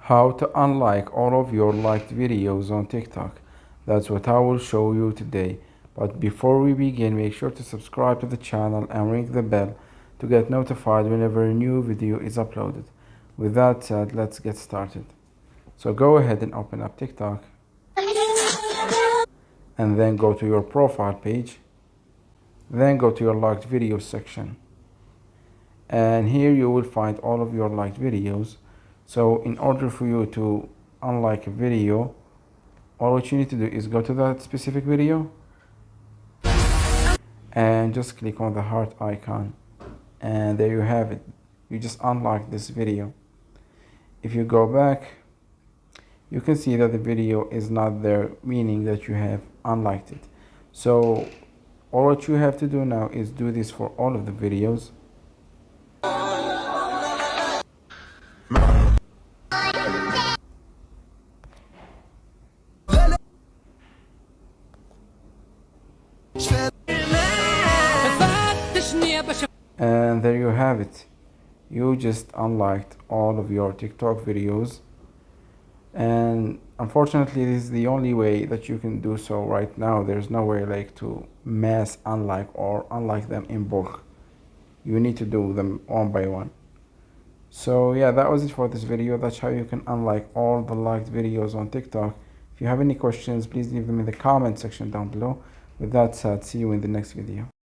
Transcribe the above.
How to unlike all of your liked videos on TikTok. That's what I will show you today. But before we begin, make sure to subscribe to the channel and ring the bell to get notified whenever a new video is uploaded. With that said, let's get started. So go ahead and open up TikTok and then go to your profile page. Then go to your liked videos section. And here you will find all of your liked videos. So in order for you to unlike a video, all what you need to do is go to that specific video and just click on the heart icon, and there you have it. You just unlike this video. If you go back, you can see that the video is not there, meaning that you have unliked it. So all what you have to do now is do this for all of the videos. And there you have it. You just unliked all of your TikTok videos. And unfortunately, this is the only way that you can do so right now. There's no way like to mass unlike or unlike them in bulk. You need to do them one by one. So yeah, that was it for this video. That's how you can unlike all the liked videos on TikTok. If you have any questions, please leave them in the comment section down below. With that said, see you in the next video.